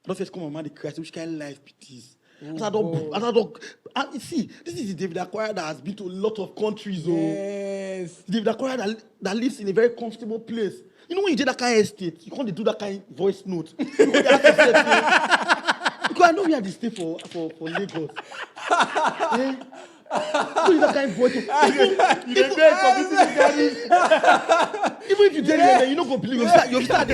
I don't first come on man the crash, which kind of life it is. As I don't, see, this is the David Akwara that has been to a lot of countries. Yes. David Akwara that lives in a very comfortable place. You know when you do that kind of estate, you can't do that kind of voice note. Because I know we had to stay for Lagos. Yeah. You that kind of voice note. Even if you tell them, you don't go believe. You start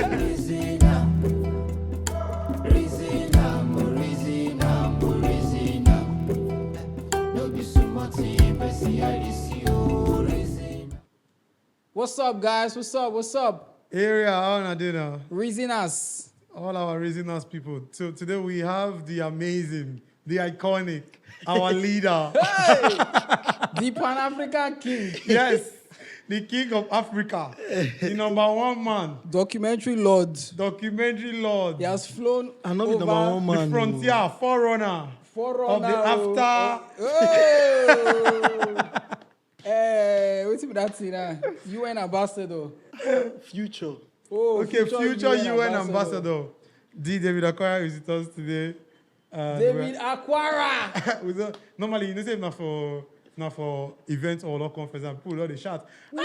What's up, guys? What's up? Area, how are you now? Reasonnam. All our Reasonnam people. So today we have the amazing, the iconic, our leader. Hey! The Pan-African King. Yes, the king of Africa, the number one man, Documentary Lord. documentary lord, He has flown I'm not the over number one man. the frontier, forerunner of the after. What's that thing now? UN ambassador. Future. Oh, Okay, future UN ambassador. D. David Akwara is with us today. David Akwara. Normally, you know, say not for events or law conference, and people all the shout. Ah,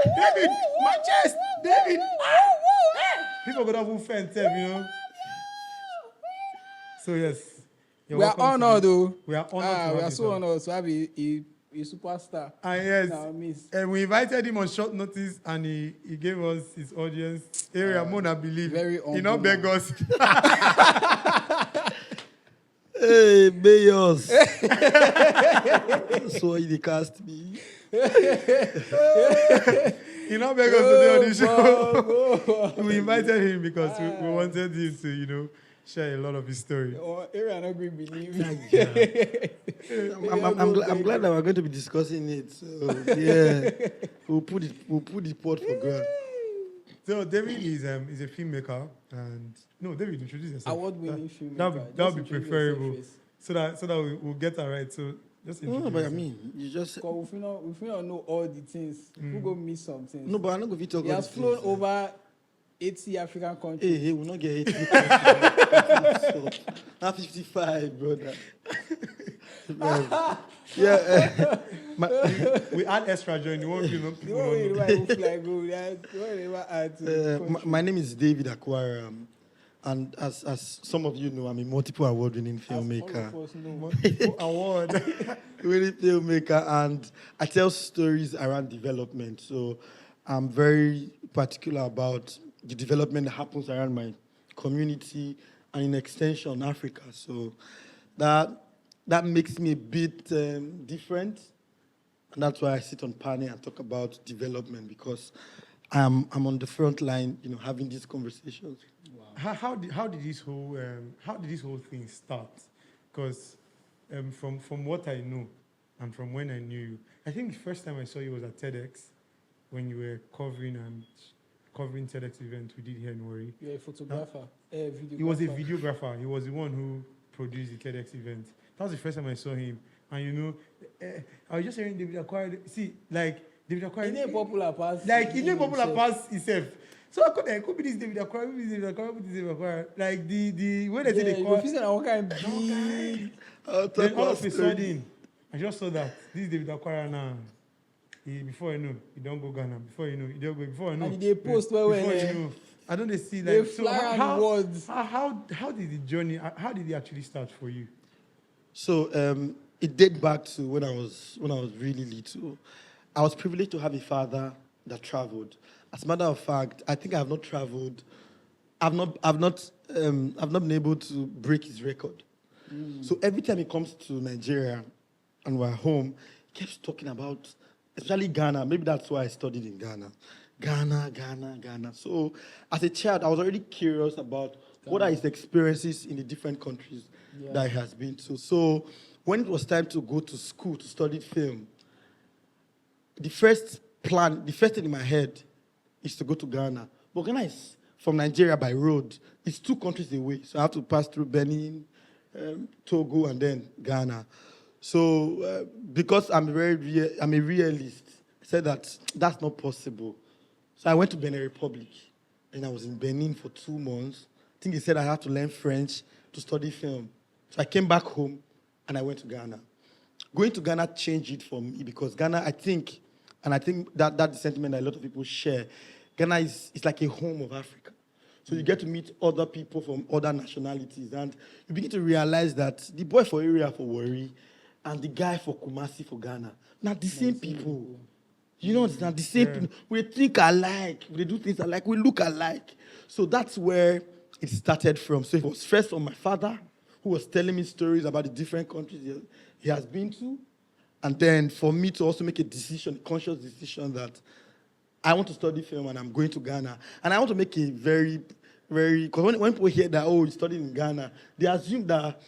David, my chest, David. People go down fence, you know. So yes, you're We are welcome to honored, though. We are honored. to We have are you, so sir. honored to have a superstar. And yes, in our midst. and we invited him on short notice, and he gave us his audience. Area, Mona believe. very He not humble beg us. Hey, Bayos. So he cast me. He not beg us today on the show. We invited him because we wanted him to, you know, share a lot of his story. Area not going to believe. I'm glad that we're going to be discussing it. So yeah, we'll put the pot for ground. So David is a filmmaker, and no, David, introduce yourself. Award-winning filmmaker. That would be Just introduce preferable, yourself so that we'll get that right. So just No, introduce but I yourself. mean, you just Because we don't know all the things. We go miss some things. no, but I'm not going to talk He about has this, flown over 80 African countries. Hey, we'll not get 80. Not 55, brother. Yeah. We add extra join. You won't people The don't way know. you move like go, whatever add to the country. My name is David Akwara, and as some of you know, I'm a multiple award-winning filmmaker. All of us know. Multiple award. Winning filmmaker, and I tell stories around development. So I'm very particular about the development that happens around my community and in extension Africa. So that makes me a bit different, and that's why I sit on panel and talk about development, because I'm on the front line, you know, having these conversations. How did this whole thing start? Because from what I know and from when I knew you, I think the first time I saw you was at TEDx when you were covering TEDx event we did here in Warri. You're a photographer, a videographer. He was a videographer. He was the one who produced the TEDx event. That was the first time I saw him. And you know, I was just hearing David Akwara. See, like David Akwara. He ain't popular past. Like he ain't popular past himself. So I could be this David Akwara, could be this David Akwara, could be this David Akwara. Like the way they say they call. Yeah, one kind of big. Then all of a sudden, I just saw that this is David Akwara now. Before you know, he don't go Ghana. Before you know, he don't go. Before you know, And they post before well, you know, I don't see they like so fly around how, the world. how did the journey? How did it actually start for you? So it dates back to when I was really little. I was privileged to have a father that traveled. As a matter of fact, I think I have not traveled. I've not been able to break his record. So every time he comes to Nigeria and we're home, he keeps talking about, especially Ghana. Maybe that's why I studied in Ghana. Ghana. So as a child, I was already curious about what are his experiences in the different countries that he has been to. So when it was time to go to school to study film, the first thing in my head is to go to Ghana. But Ghana is from Nigeria by road. It's 2 countries away. So I have to pass through Benin, Togo, and then Ghana. So because I'm a realist, I said that's not possible. So I went to Benin Republic, and I was in Benin for 2 months. think they said I had to learn French to study film. So I came back home and I went to Ghana. Going to Ghana changed it for me because Ghana, I think that's the sentiment that a lot of people share. Ghana is like a home of Africa. So you get to meet other people from other nationalities, and you begin to realize that the boy for area for Warri and the guy for Kumasi for Ghana, not the same people. You know, it's not the same people. We think alike, we do things alike, we look alike. So that's where it started from. So it was first from my father, who was telling me stories about the different countries he has been to. And then for me to also make a decision, a conscious decision that I want to study film and I'm going to Ghana. And I want to make a very, because when people hear that, oh, you studied in Ghana, they assume that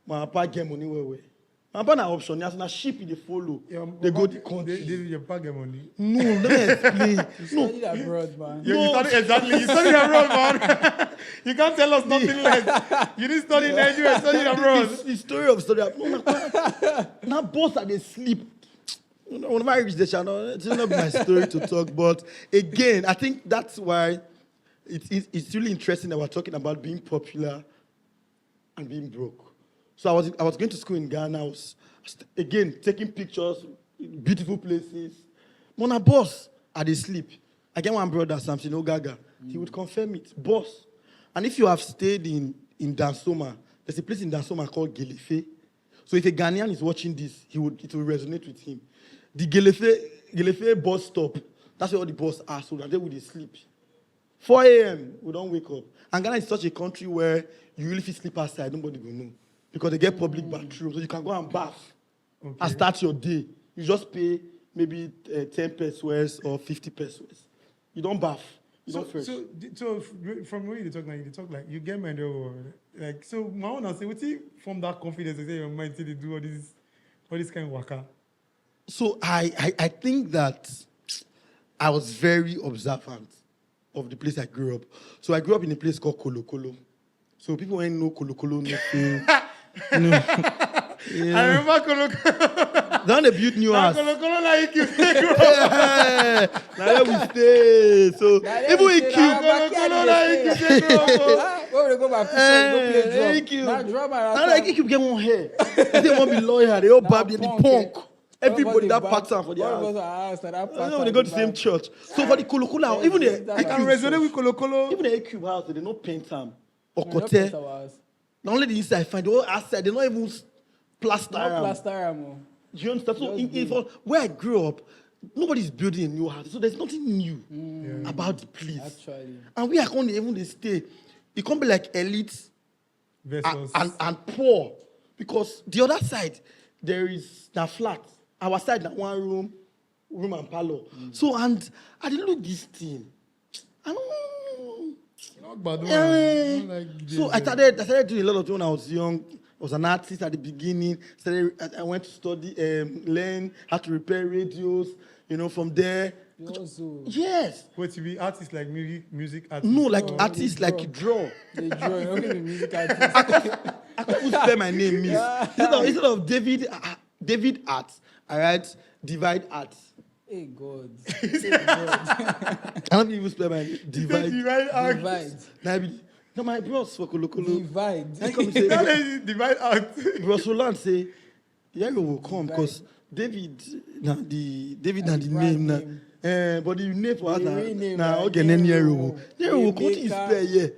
my papa get money where. My papa na option, there's a ship they follow. Yeah, they go the country. Your papa get money. No, let me explain. You studied abroad, man. You studied exactly. You studied abroad, man. You can't tell us nothing less. You didn't study in Nigeria, you studied abroad. The story of study abroad. Now boss are they sleep. Whenever I reach the channel, it's not my story to talk. But again, I think that's why it's really interesting that we're talking about being popular and being broke. So I was going to school in Ghana. I was again taking pictures, beautiful places. When a boss, I did sleep. I get one brother, Samson Ogaga. He would confirm it, boss. And if you have stayed in Dansoma, there's a place in Dansoma called Gelefe. So if a Ghanaian is watching this, it will resonate with him. The Gelefe bus stop, that's where all the bus are, so that they will sleep. 4 a.m., we don't wake up. And Ghana is such a country where you really feel sleep outside, nobody will know. Because they get public bathrooms, so you can go and bath and start your day. You just pay maybe 10 pesos or 50 pesos. You don't bath. You don't fresh. So from where you talk like you get married or like so. My own say, what's from that confidence to say your mind till they do all this kind of waka? So I think that I was very observant of the place I grew up. So I grew up in a place called Kolo Kolo. So people ain't know Kolo Kolo, nothing. No. Yeah. I remember Kolo Kolo. Then they built new house. Kolo Kolo like you. Now there we stay. So even in Kolo Kolo like you. Where we go back to go play drum. Now drum and like you get one hair. They won't be lawyer. They all bab the punk. Everybody that pattern for the house. They go to the same church. So for the Kolo Kolo, even the I can resonate with Kolo Kolo. Even the AQ house, they don't paint them. Or Kote. Not only the inside, find the whole outside. They don't even plaster them. Do you understand? So where I grew up, nobody's building a new house. So there's nothing new about the place. Actually. And we are going to even stay. It can't be like elite and poor. Because the other side, there is the flat. Our side, that one room and parlor. So, and I didn't look this thing. I don't So I started doing a lot of things when I was young. I was an artist at the beginning. I went to study, learn how to repair radios. You know, from there. Yes. What to be artists like music artists? No, like artists like you draw. They draw. Only the music artists. I couldn't spell my name, miss. Instead of David Arts, I write Divide Arts. Hey God. I don't even spell my name. Divide. No, my bros for Kolo Kolo. Divide. Divide art. Bros Roland say, yeah, you will come because David and the name. But the name for us now, okay, then Nero will come to spell, yeah.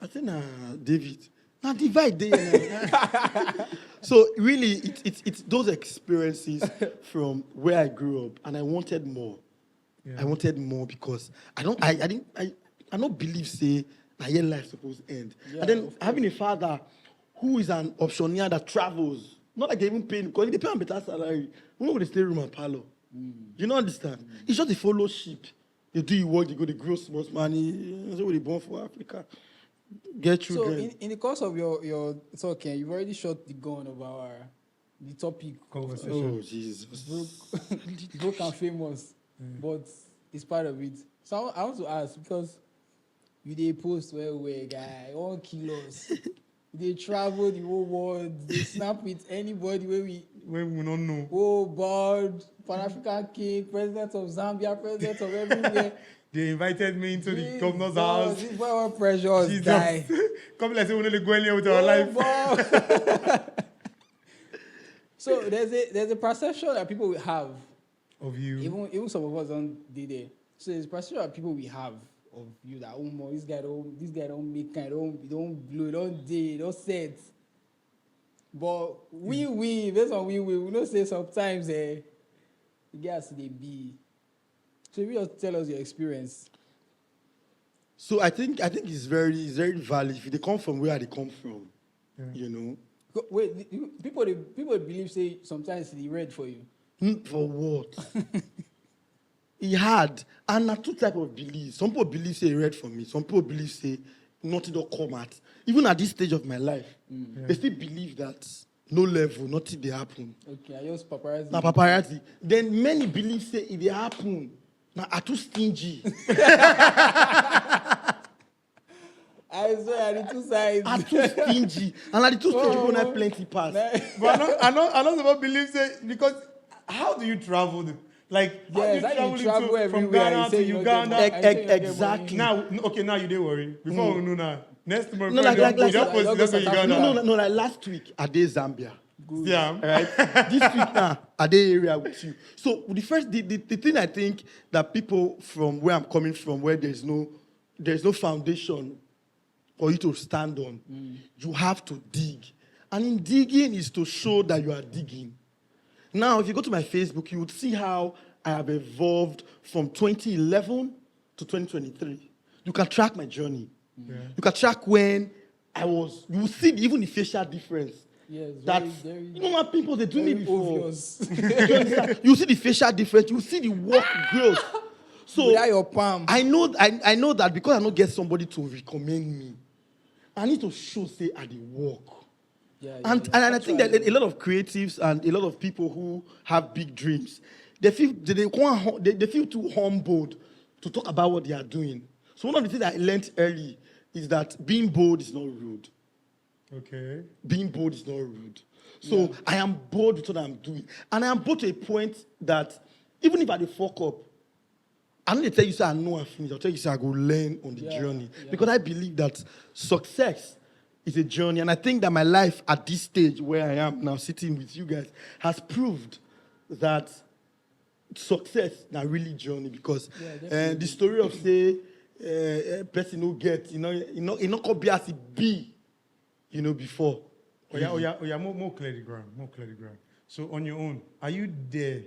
I said, nah, David. Now divide there. So really, it's those experiences from where I grew up, and I wanted more. Yeah. I wanted more because I don't believe say that your life supposed to end. Yeah, and then having a father who is an optioneer that travels, not like they even pay because they pay a better salary. We don't go to stay room and parlor. You don't understand? It's just a fellowship. They do your work, they go to grow small money. That's what they born for Africa. Get children. So in the course of your talking, you've already shot the gun of the topic conversation. Oh Jesus. Broke and famous. But it's part of it. So I want to ask, because you they post where guy, 1 kilos. They travel the whole world, they snap with anybody where we don't know. Oh, Board, Pan-African King, President of Zambia, President of everywhere. They invited me into the governor's Jesus, house. this boy want pressure us Jesus. die. Come like say we only go in here with our life. Boy. So there's a perception that people will have, Of you. even some of us don't did it. So there's a perception that people will have of you that this guy don't make kind, don't blow, don't set. But we based on we don't say sometimes the guys they be. So you just tell us your experience. So I think it's very valid. If they come from where they come from, you know. Wait, people believe say sometimes he read for you. For what? He had, and na two type of beliefs. Some people believe say he read for me. Some people believe say nothing don't come at. Even at this stage of my life, they still believe that no level, nothing they happen. Okay, I just paparazzi. Na paparazzi. Then many believe say if they happen, na are too stingy. I swear, are the two sides. Are too stingy. And at the two stingy people have plenty pass. But I know some believe say because how do you travel? Like how do Yes, you how you travel travel from everywhere, Ghana you say to you don't Uganda? get money. Exactly. Now you don't worry. Before we know now, next tomorrow, No, like- you just like- post like- just go like- Uganda. No, like last week, I did Zambia. Yeah. All right. This week now, I did area with you. So the thing I think that people from where I'm coming from, where there's no foundation for you to stand on, you have to dig. And in digging is to show that you are digging. Now, if you go to my Facebook, you would see how I have evolved from 2011 to 2023. You can track my journey. Yeah. You can track when I was. You will see even the facial difference. Yes, That very, you know what people they do me very before. obvious. You understand? You see the facial difference. You see the work growth. So Without your palm. I know that because I don't get somebody to recommend me, I need to show say I dey work. And I think that a lot of creatives and a lot of people who have big dreams, they feel too humbled to talk about what they are doing. So one of the things I learned early is that being bold is not rude. Okay. Being bold is not rude. So I am bold with what I'm doing. And I am bold to a point that even if I dey fuck up, I don't tell you say I know I finish. I'll tell you say I go learn on the journey. Yeah. Because I believe that success is a journey. And I think that my life at this stage where I am now sitting with you guys has proved that success is not really journey. Because the story of say person who get, you know, could be as it be, before. Oh yeah, more clear the ground. So on your own, are you there?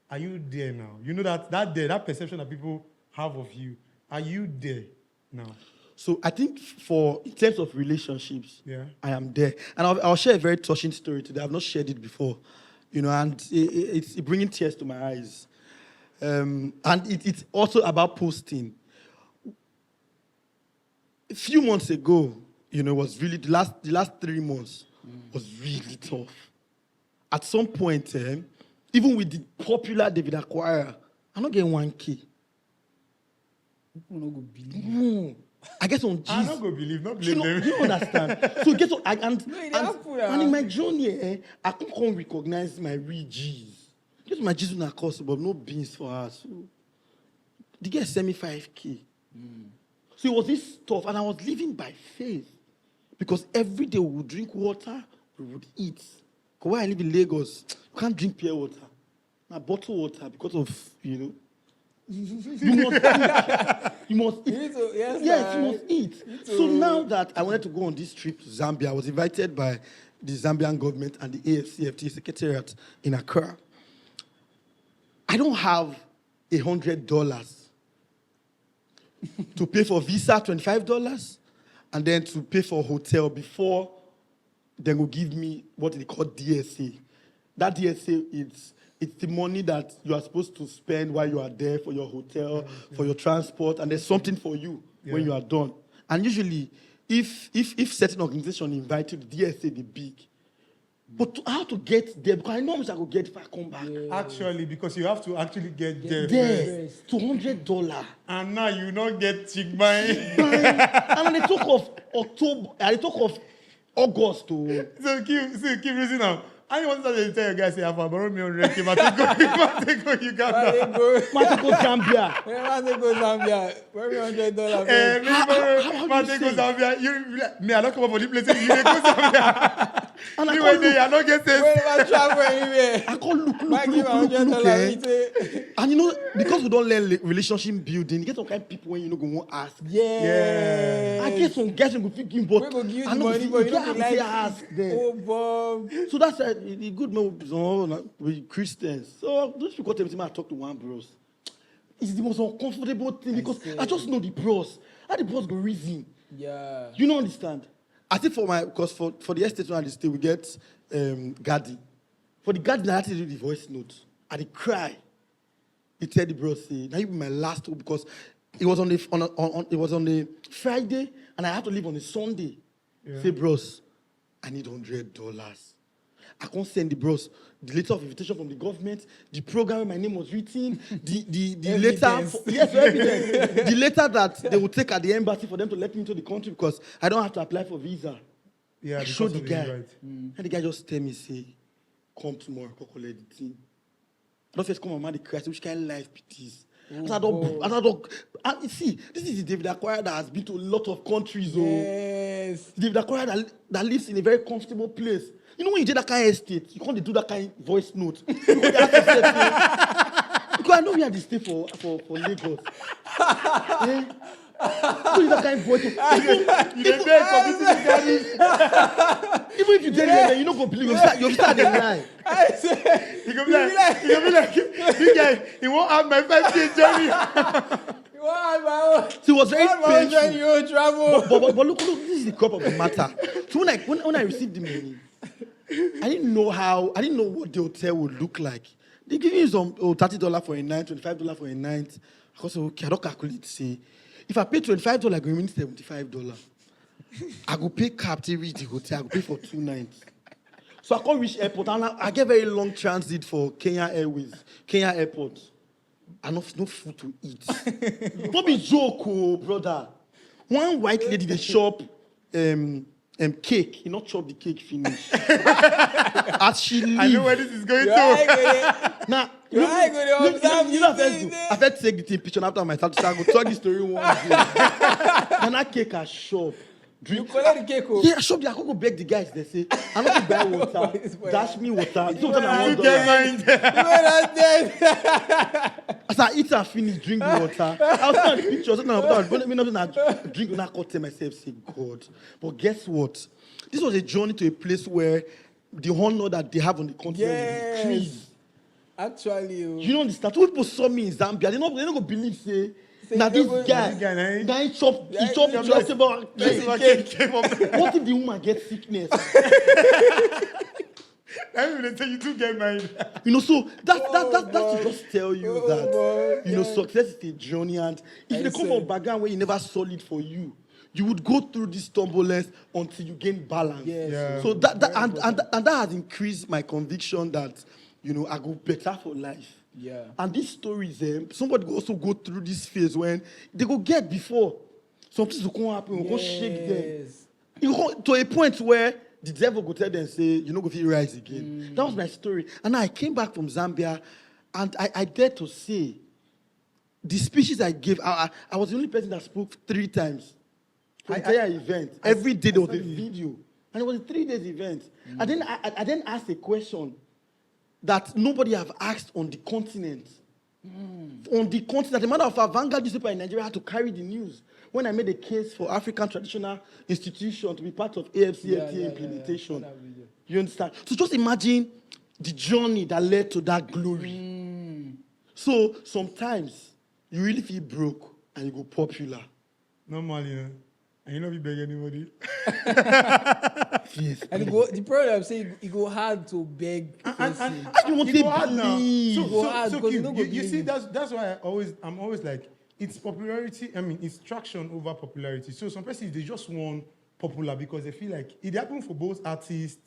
Are you there now? You know that perception that people have of you. Are you there now? So I think in terms of relationships, I am there. And I'll share a very touching story today. I've not shared it before, and it's bringing tears to my eyes. And it's also about posting. A few months ago, it was really, the last 3 months was really tough. At some point, even with the popular David Akwara, I'm not getting 1K. People don't go believe. No. I get on I'm G's. not gonna believe, not You believe them. you understand? So get on, and in my journey, I can't recognize my real G's. Get my G's on a course, but no beans for us. So they get send me 5K. So it was this stuff, and I was living by faith. Because every day we would drink water, we would eat. Because where I live in Lagos, you can't drink pure water. Now bottled water because of, You must eat. You must eat. Yes, you must eat. So now that I wanted to go on this trip to Zambia, I was invited by the Zambian government and the AFCFT Secretariat in Accra. I don't have $100 to pay for visa, $25, and then to pay for hotel before they will give me what they call DSA. That DSA it's the money that you are supposed to spend while you are there for your hotel, for your transport, and there's something for you when you are done. And usually, if certain organization invite you, the DSA the big. But how to get there? Because I know how much I will get if I come back. Actually, because you have to actually get there. There, $200. And now you not get Chigbai. And when they talk of October, they talk of August. So keep reasoning now. I want to tell you guys, say, I've borrowed me 100K, but take go Uganda. Matiko Zambia. Go Zambia. Where $100? Man, go Zambia. Me, I don't come up for the place. You go Zambia. And I You can't went there, I don't get this. Whenever travel anywhere. I can't look. $100. And you know, because we don't learn relationship building, you get some kind of people when you know go won't ask. Yeah. I get some guys who go thinking, but We go give you I the know money, if but you get don't how like to ask them. Oh, Bob. So that's the good man with Christians. So those people tell me I talk to one bros. It's the most uncomfortable thing because I just know the bros. How the bros go reason. Yeah. You don't understand. I think because for the estate and the state we get Gaddy. For the Gaddy, I had to do the voice note. I did cry. He tell the bros, say, now you be my last hope because it was on the Friday and I had to leave on a Sunday. Yeah. Say, bros, I need $100. I can't send the bros the letter of invitation from the government, the program where my name was written, the letter, the letter that they will take at the embassy for them to let me into the country because I don't have to apply for visa. Yeah, I showed the guy, and the guy just tell me, say, come tomorrow, go collect the thing. I don't first come on, man, the Christ, which kind of life it is. See, this is the David Akwara that has been to a lot of countries. Yes. David Akwara that lives in a very comfortable place. You know when you do that kind of estate, you can't do that kind of voice note. Because I know we had to stay for Lagos. Yeah? You do that kind of voice note. Even if you tell them, you don't go believe you start the lie. You go be like, this guy, he won't have my 5K journey. So it was very painful. You travel. But look, this is the crop of the matter. So when I received the money, I didn't know what the hotel would look like. They give you some $30 for a night, $25 for a night. I said, okay, I don't calculate. Say, if I pay $25, I go remain $75. I go pay cab to reach the hotel. I go pay for 2 nights. So I can't reach airport. And I get very long transit for Kenya Airport. And no food to eat. Don't be joke, brother. One white lady, they shop cake. He not chop the cake finish. As she leave. I know where this is going to. Now, I felt take the thing picture after my start. I go tell the story one day. And that cake at shop. You collect the cake. Yeah, shop there. I go beg the guys. They say, I'm not to buy water. Dash me water. As I eat and finish, drink the water. I was on the picture. I drink and I tell myself, say, God. But guess what? This was a journey to a place where the honor that they have on the continent will increase. Actually, you know, the people saw me in Zambia. They don't go believe, say, now this guy, now he chop about cake. What if the woman gets sickness? They say you do get married. You know, so that's to just tell you that you know success is a journey, and if you come from a background where you never solid for you, you would go through this turbulence until you gain balance. Yes. Yeah. So that has increased my conviction that you know I go better for life. Yeah. And these stories, somebody will also go through this phase when they go get before something will come happen, will go shake them. You go to a point where the devil go tell them, say, you know, go feel rise again. That was my story. And I came back from Zambia, and I dared to say, the speeches I gave, I was the only person that spoke 3 times. For the entire event. Every day there was a video. And it was a 3 days event. And then I then asked a question that nobody have asked on the continent. On the continent. As a matter of fact, Vanguard newspaper in Nigeria had to carry the news when I made a case for African Traditional Institution to be part of AFCFTA implementation. You understand? So just imagine the journey that led to that glory. So sometimes you really feel broke and you go popular. Normally, you know. And you know, we beg anybody. Yes. And the problem I'm saying, it go hard to beg. And you want to hard now. You see, that's why I'm always like, it's popularity. I mean, it's traction over popularity. So some persons they just want popular because they feel like it happened for both artists,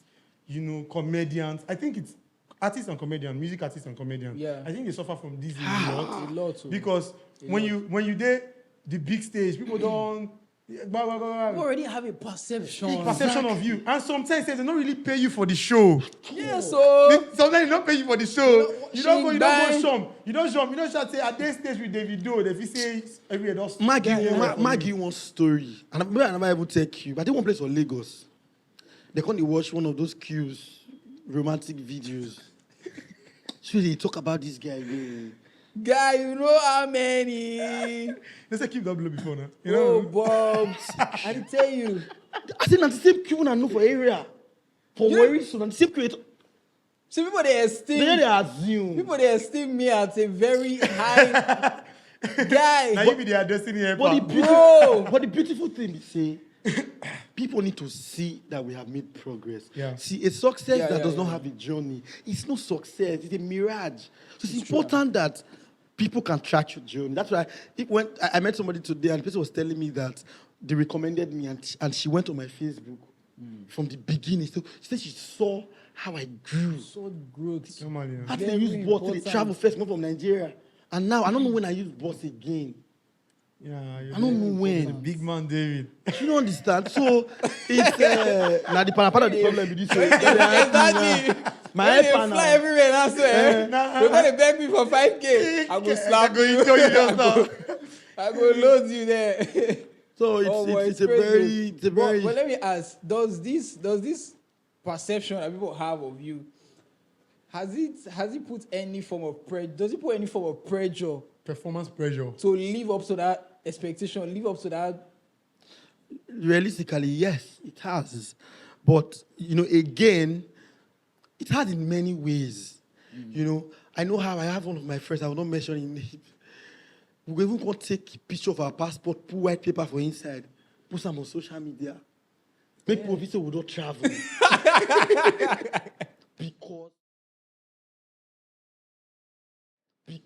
you know, comedians. I think it's artists and comedians, music artists and comedians. Yeah. I think they suffer from this a lot too. because when you did the big stage, people don't You already have a perception. perception of you. And sometimes they don't really pay you for the show. Yeah, so Sometimes they don't pay you for the show. You don't go bang. shum. You don't shout say at this stage with Davido, if you say everywhere does. Maggie one story. And I never even take you. But I think one place on Lagos. They can't watch one of those cues, romantic videos. So they talk about this guy again. Guy, you know how many? They say keep that below before now. You Oh, know? Bob. I tell you. I think that's the same cue I know for area. For Yeah. worry, so the same creator. So people they esteem. They assume. People they esteem me at a very high guy. Now you be the addressing here. But the, But beautiful, but the beautiful thing is, say, people need to see that we have made progress. Yeah. See, a success Yeah, that yeah, does not yeah. have a journey, it's no success, it's a mirage. So it's important that people can track your journey. That's why when I met somebody today and the person was telling me that they recommended me and she went on my Facebook from the beginning. So she said she saw how I grew. So growth. normally, How did Very I use bus to important. travel first, come from Nigeria? And now I don't know when I use bus again. yeah, I don't know when. the big man David. You don't understand. So it's now the part of the problem with this. Exactly. My When they helper fly now. everywhere, that's where they're gonna beg me for 5K. I go slap I go you. into you just now. I go load you there. So it's a crazy. very. But let me ask: Does this perception that people have of you has it put any form of pressure? Does it put any form of pressure Performance pressure. to live up to that expectation? Live up to that. Realistically, yes, it has. But again, it has in many ways. I know how I have one of my friends. I will not mention his name. We even go take a picture of our passport, put white paper for inside, put some on social media. Make people say we don't travel. Because